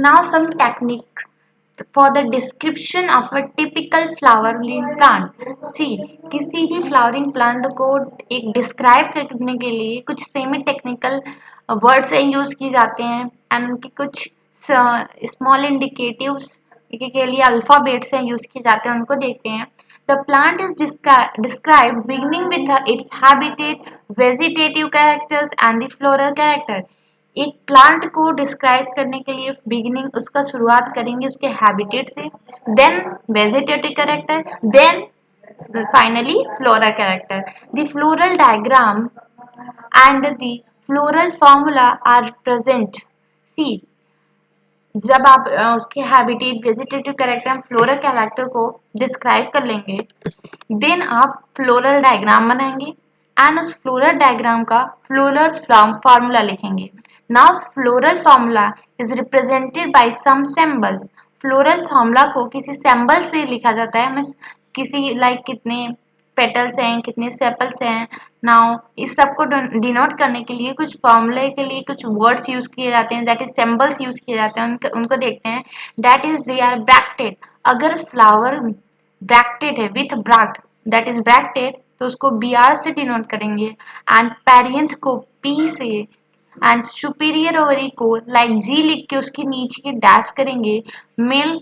Now some technique for the description of a typical flowering plant. See, किसी भी flowering plant को एक describe करने के लिए कुछ सेमी टेक्निकल वर्ड से यूज किए जाते हैं एंड उनके कुछ स्मॉल इंडिकेटिव्स के लिए अल्फाबेट से यूज किए जाते हैं, उनको देखते हैं. The plant is described beginning with its habitat, vegetative characters and the floral character. एक प्लांट को डिस्क्राइब करने के लिए बिगिनिंग उसका शुरुआत करेंगे उसके हैबिटेट से, then vegetative character, then finally flora character. The floral diagram and the floral formula are present. See, जब आप उसके habitat, vegetative character and floral character को डिस्क्राइब कर लेंगे, देन आप फ्लोरल डायग्राम बनाएंगे एंड उस फ्लोरल डायग्राम का फ्लोरल फॉर्मूला लिखेंगे. Now floral formula is represented by some symbols. Floral formula को किसी सिंबल से लिखा जाता है, मीन्स किसी लाइक कितने पेटल्स हैं, कितने सेपल्स हैं. नाउ इस सब को डिनोट करने के लिए कुछ फॉर्मूले के लिए कुछ वर्ड्स यूज किए जाते हैं, दैट इज सिंबल्स यूज किए जाते हैं. उनको देखते हैं. That is they are bracted. अगर फ्लावर ब्रैक्टेड है with bract, that is bracted, तो उसको बी आर से डिनोट करेंगे एंड पेरियंथ को पी से एंड सुपीरियर ओवरी को लाइक जी लिख के उसके नीचे के डैश करेंगे. मेल,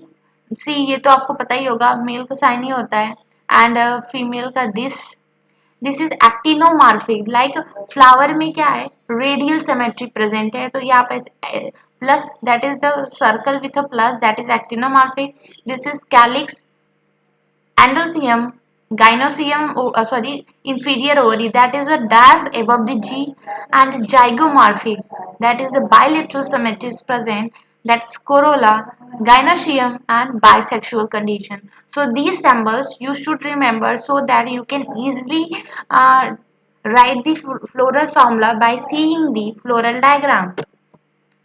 सी ये तो आपको पता ही होगा, मेल का साइन ही होता है एंड फीमेल का this is actinomorphic. Like flower में क्या है, रेडियल सिमेट्री प्रेजेंट है, तो यहाँ पे plus, that is the circle with a plus, that is actinomorphic. This is calyx, एंडोसियम, gynoecium, sorry, inferior ovary, that is a dash above the G, and zygomorphic, that is the bilateral symmetry is present, that's corolla, gynoecium, and bisexual condition. So these symbols you should remember so that you can easily write the floral formula by seeing the floral diagram.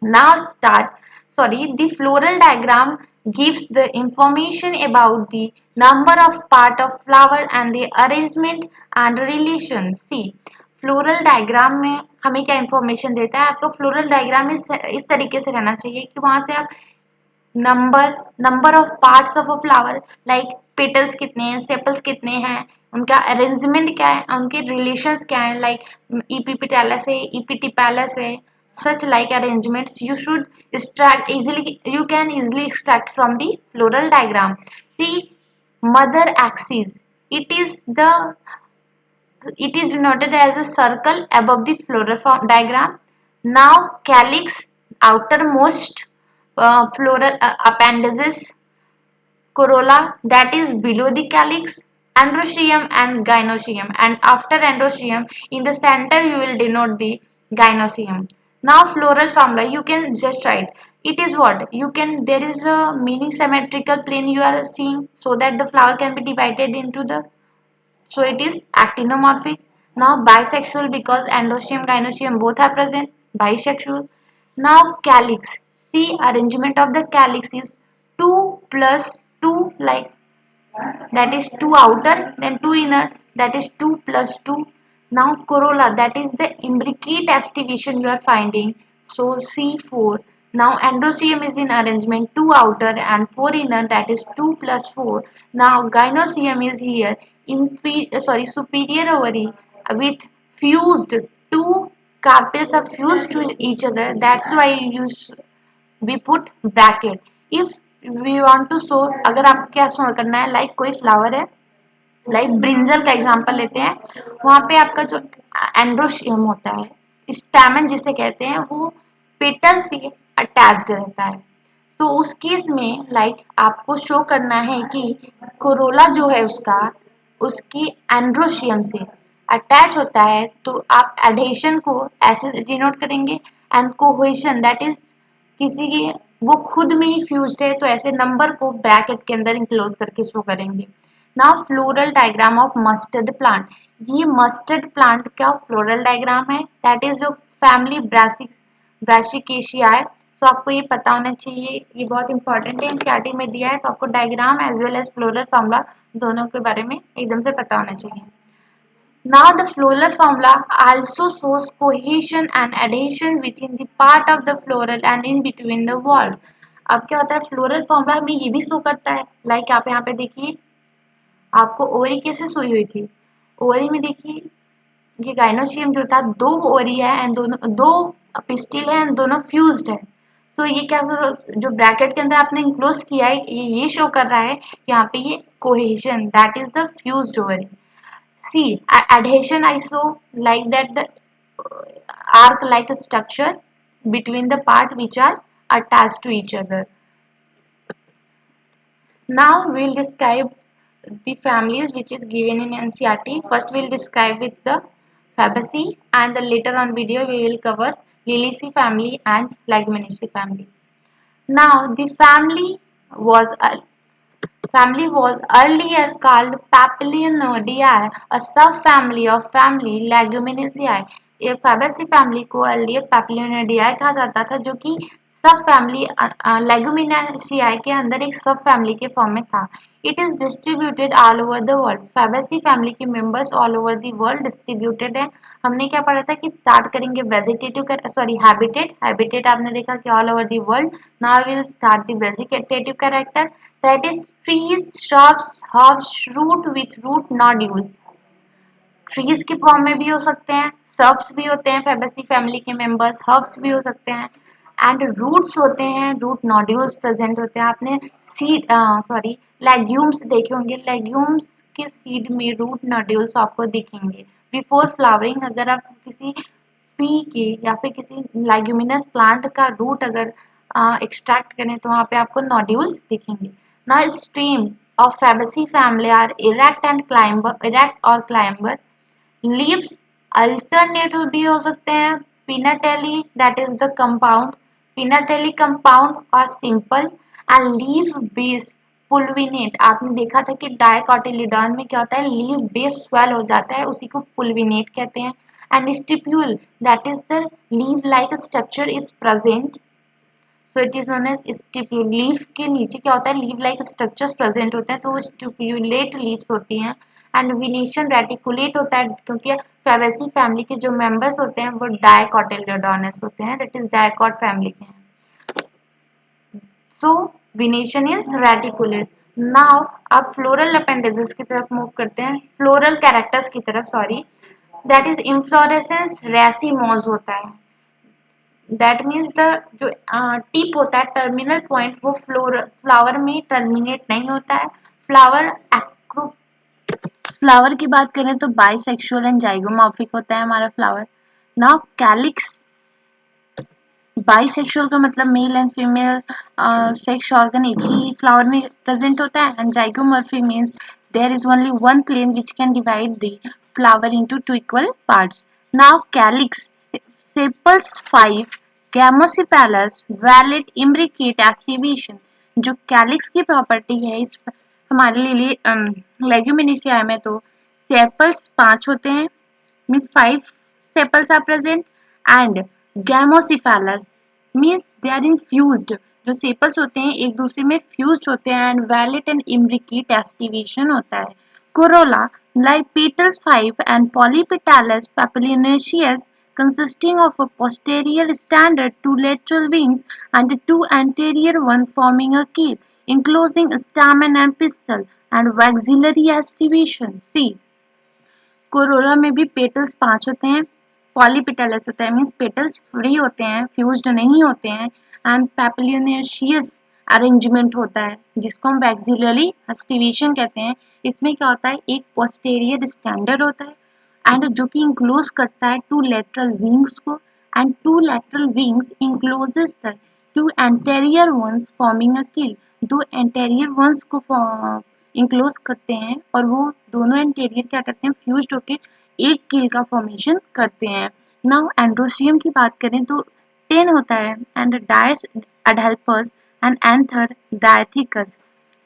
Now start, sorry, the floral diagram gives the information about the number of part of flower and the arrangement and relation. See, floral diagram में हमें क्या information देता है, आपको floral diagram इस तरीके से रहना चाहिए कि वहां से आप number of parts of a flower, like petals कितने हैं, सेपल्स कितने हैं, उनका अरेंजमेंट क्या है, उनके रिलेशंस क्या है, लाइक ईपीपेटालस है, ईपीटिपालस है, such like arrangements you should extract easily, you can easily extract from the floral diagram. See, mother axis, it is the, it is denoted as a circle above the floral diagram. Now calyx, outermost floral appendages, corolla, that is below the calyx, androecium and gynoecium, and after androecium in the center you will denote the gynoecium. Now floral formula you can just write. It is what you can, there is a mini symmetrical plane you are seeing, so that the flower can be divided into the, so it is actinomorphic. Now bisexual because endoecium, gynoecium both are present. Bisexual. Now calyx. See, arrangement of the calyx is 2 plus 2, like that is 2 outer, then 2 inner, that is 2 plus 2. Now corolla, that is the imbricate estivation you are finding, so C4. Now endoecium is in arrangement 2 outer and 4 inner, that is 2 plus 4. Now gynoecium is here, superior ovary with fused, two carpels are fused to each other, that's why you use, we put bracket. If we want to show, अगर आपको क्या show करना है, like कोई flower है, like brinjal का example लेते हैं, वहां पे आपका जो एंड्रोशियम होता है, स्टैमेन जिसे कहते हैं, वो पेटल से अटैच्ड रहता है. तो उस केस में लाइक आपको शो करना है कि कोरोला जो है उसका उसकी एंड्रोशियम से अटैच होता है, तो आप एडहेशन को ऐसे डिनोट करेंगे एंड कोहेशन, दैट इज किसी की वो खुद में ही फ्यूज्ड है, तो ऐसे नंबर को ब्रैकेट के अंदर इंक्लोज करके शो करेंगे. Now floral diagram of mustard plant. ये मस्टर्ड प्लांट का फ्लोरल डायग्राम है, दैट इज जो फैमिली ब्रासिकेशिया है. तो आपको ये पता होना चाहिए, ये बहुत इंपॉर्टेंट है, एनसीईआरटी में दिया है, तो आपको diagram as well as floral formula दोनों के बारे में एकदम से पता होना चाहिए. Now the floral formula also shows cohesion and adhesion within the part of the floral and in between the wall. अब क्या होता है, फ्लोरल फॉर्मूला हमें ये भी शो करता है, लाइक आप यहाँ पे देखिए, आपको ओवरी कैसे सोई हुई थी, ओवरी में देखिए ये गाइनोशियम जो था, दो ओवरी है एंड दोनों दो पिस्टिल है एंड दोनों फ्यूज्ड है। तो ये क्या, जो ब्रैकेट के अंदर आपने इंक्लोज किया है, ये शो कर रहा है यहाँ पे ये cohesion, that is the fused ovary. See adhesion I saw like that the arc like a structure between the part which are attached to each other. Now we'll describe the families which is given in NCERT. First we'll describe with the Fabaceae and the later on video we will cover Liliaceae family and Leguminosae family. Now the was family was earlier called Papilionodiae, a subfamily of family Leguminosae. ये Fabaceae family को earlier Papilionodiae कहा जाता था, जो कि सब family Leguminosae के अंदर एक सब फैमिली के फॉर्म में था। It is distributed all over the world. Fabaceae family के members all over the world distributed हैं। हमने क्या पढ़ा था कि स्टार्ट करेंगे वेजिटेटिव सॉरी हैबिटेट, हैबिटेट आपने देखा कि all over the world. Now we will start the vegetative character, that is trees, shrubs, herbs, root with root nodules। Trees के फॉर्म में भी हो सकते हैं, सर्ब्स भी होते हैं Fabaceae फैमिली के मेंबर्स, हर्ब्स भी हो सकते हैं एंड रूट्स होते हैं, रूट नोड्यूल्स प्रेजेंट होते हैं। आपने सीड सॉरी लेग्यूम्स देखे होंगे, लेग्यूम्स के सीड में रूट नोड्यूल्स आपको दिखेंगे। बिफोर फ्लावरिंग अगर आप किसी ट्री के या फिर किसी लेग्यूमिनस प्लांट का रूट अगर एक्सट्रैक्ट करें तो वहाँ पे आपको नोड्यूल्स दिखेंगे। ना stream of Fabaceae family are erect and climber, erect और क्लाइंबर। लीव्स अल्टरनेटिव भी हो सकते हैं, pinnately that is the compound, pinnately compound और simple and leaf base pulvinate. आपने देखा था कि डायकोटिलीडॉन में क्या होता है, लीफ बेस स्वेल हो जाता है, उसी को पुल्विनेट कहते हैं। And stipule that is the leaf like structure is present, so it is known as stipule. Leaf के नीचे क्या होता है, लीफ लाइक स्ट्रक्चर्स प्रेजेंट होते हैं, तो वो स्टिप्यूलेट लीव्स होती हैं। एंड विनेशन रेटिकुलेट होता है, क्योंकि Fabaceae फैमिली के जो मेंबर्स होते हैं वो डायकोटिलेडोनस होते हैं, दैट इज डायकॉट फैमिली के हैं। सो विनेशन इज रेटिकुलेट। नाउ अब फ्लोरल अपेंडेजेस की तरफ मूव करते हैं, फ्लोरल कैरेक्टर्स की तरफ sorry. That is inflorescence racemose होता है, दैट मीन्स द जो टिप होता है, टर्मिनल पॉइंट, वो फ्लावर में टर्मिनेट नहीं होता है। फ्लावर फ्लावर की बात करें तो बाइसेक्सुअल एंड जाइगोमॉर्फिक होता है हमारा फ्लावर। नाउ कैलिक्स, बाइसेक्सुअल का मतलब male and female sex organ एक ही फ्लावर में प्रेजेंट होता है, and zygomorphic means there is only one plane which can divide the flower into two equal parts. Now calyx, sepals 5, gamosepalous, valid, imbricate, aestivation. जो calyx की property है इस हमारे लिए लेग्यूमिनेसिया में, तो सेपल्स 5 होते हैं, means 5 sepals are present, and gamocephalus means they are infused। जो सेपल्स होते हैं एक दूसरे में फ्यूज होते हैं, and wallet and imbricate aestivation होता है। Corolla like petals 5 and polypetalous papilionaceous consisting of a posterior standard, 2 lateral wings and 2 anterior one forming a keel enclosing stamen and pistil and maxillary estivation। See, Corolla में भी petals 5 होते हैं, polypetalous होता है, means petals free होते हैं, fused नहीं होते हैं, एंड पैपिलियोनेशियस अरेंजमेंट होता है जिसको हम वैक्सिलरी एस्टिवेशन कहते हैं। इसमें क्या होता है, एक पोस्टेरियर स्टैंडर्ड होता है एंड जो कि इंक्लोज करता है 2 लेटरल विंग्स को, and 2 lateral wings encloses the 2 anterior ones forming a keel. 2 anterior once को इंक्लोज करते हैं और वो दोनों एंटेरियर क्या करते हैं, फ्यूज्ड होके एक कील का फॉर्मेशन करते हैं। नाउ एंड्रोसियम की बात करें तो 10 होता है, and diadelphous and anther dithecous.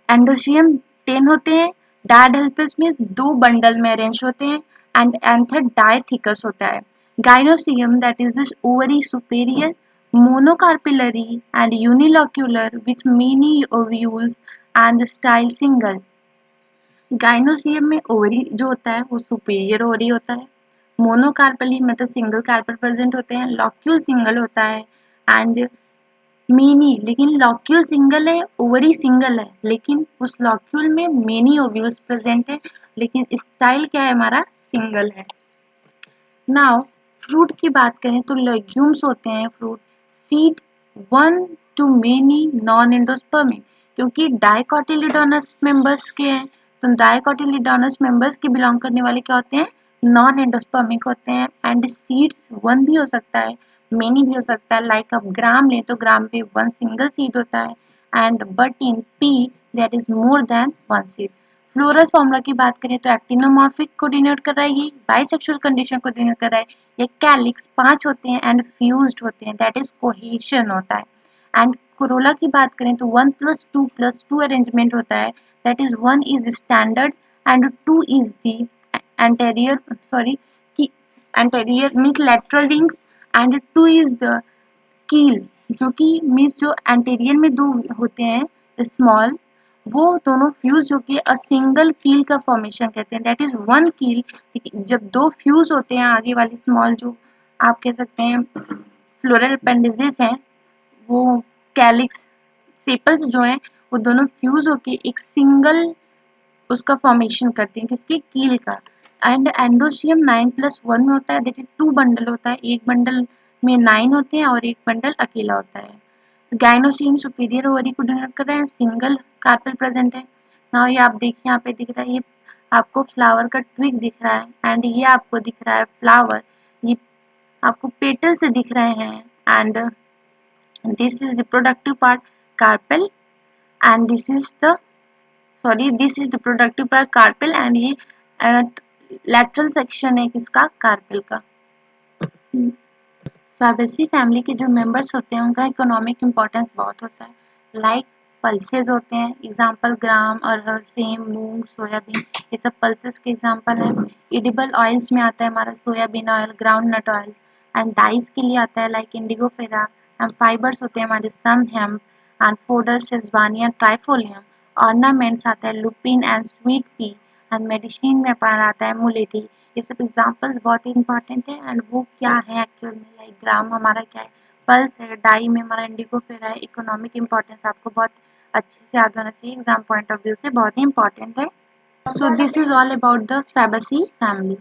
Androecium 10 होते हैं, डायडल्पस में 2 बंडल में अरेंज होते हैं, एंड एंथर डायथिकस होता है। Gynoecium that is this ovary superior, monocarpillary and unilocular with many ovules and style single। Gynoecium में ओवरी जो होता है वो सुपेरियर ओवरी होता है, मोनोकार्पली मतलब सिंगल कार्पल प्रेजेंट होते हैं, लॉक्यूल सिंगल होता है, एंड मेनी, लेकिन लॉक्यूल सिंगल है, ओवरी सिंगल है, लेकिन उस लॉक्यूल में मेनी ओव्यूल्स प्रेजेंट है, लेकिन स्टाइल क्या है हमारा, सिंगल है। नाउ फ्रूट की बात करें तो लेग्यूम्स होते हैं fruit, seed one two many non endospermic, क्योंकि डाइकोटिलिडोनस मेंबर्स के हैं, तो डाइकोटिलिडोनस मेंबर्स के बिलोंग करने वाले क्या होते हैं, नॉन एंडोस्पर्मिक होते हैं। एंड सीड्स वन भी हो सकता है, मेनी भी हो सकता है, लाइक अब ग्राम लें तो ग्राम पे वन सिंगल सीड होता है, and but in P that is more than one seed. Floral formula की बात करें तो एक्टिनोमॉर्फिक को डिनोट कर रहा है, ये बाइसेक्सुअल कंडीशन को डिनोट कर रहा है, ये कैलिक्स 5 होते हैं एंड फ्यूज्ड होते हैं, दैट इज कोहेशन होता है। एंड कोरोला की बात करें तो 1+2+2 अरेंजमेंट होता है, that is 1 is standard and 2 is the anterior, sorry की anterior means lateral wings, and 2 is the keel, जो कि मीन्स जो एंटेरियर में दो होते हैं स्मॉल, वो दोनों फ्यूज होके अ सिंगल कील का फॉर्मेशन कहते हैं, दैट इज वन कील। जब दो फ्यूज होते हैं आगे वाली स्मॉल, जो आप कह सकते हैं फ्लोरल अपेंडिजेस हैं, वो कैलिक्स सेपल्स जो हैं, वो दोनों फ्यूज होके एक सिंगल उसका फॉर्मेशन करते हैं, किसके, कील का। एंड एंडोशियम 9+1 में होता है, दैट इज 2 बंडल होता है, एक बंडल में 9 होते हैं और एक बंडल अकेला होता है। गाइनोसियम सुपीरियर ओवरी को डिनोट कर रहे हैं, सिंगल कार्पेल प्रेजेंट है। नाउ ये आप देखिए, यहाँ पे दिख रहा है, ये आपको फ्लावर का ट्विग दिख रहा है, एंड ये आपको दिख रहा है फ्लावर, ये आपको पेटल से दिख रहे हैं। And this is reproductive part carpel, and this is the, sorry this is reproductive part carpel, and ये लैटरल सेक्शन है किसका, कार्पेल का। फैबेसी फैमिली के जो मेंबर्स होते हैं उनका इकोनॉमिक इम्पोर्टेंस बहुत होता है, लाइक पल्सेस होते हैं, एग्जांपल ग्राम, अरहर, सेम, मूंग, सोयाबीन, ये सब पल्सेस के एग्जांपल हैं। एडिबल ऑयल्स में आता है हमारा soybean oil, groundnut oils, and dyes के लिए आता है like indigofera, and fibres होते हैं हमारे sunn hemp, and fodder sesbania trifolium, ornaments आता है lupin and sweet pea, and medicine में पाया आता है मुलेठी। ये सब एग्जांपल्स बहुत ही इंपॉर्टेंट है, एंड वो क्या है एक्चुअल में, लाइक ग्राम हमारा क्या है, पल्स है, डाई में हमारा इंडिगो फेरा है। इकोनॉमिक इंपॉर्टेंस आपको बहुत अच्छे से याद होना चाहिए, एग्जाम पॉइंट ऑफ व्यू से बहुत ही इंपॉर्टेंट है। So this is all about the Fabaceae family.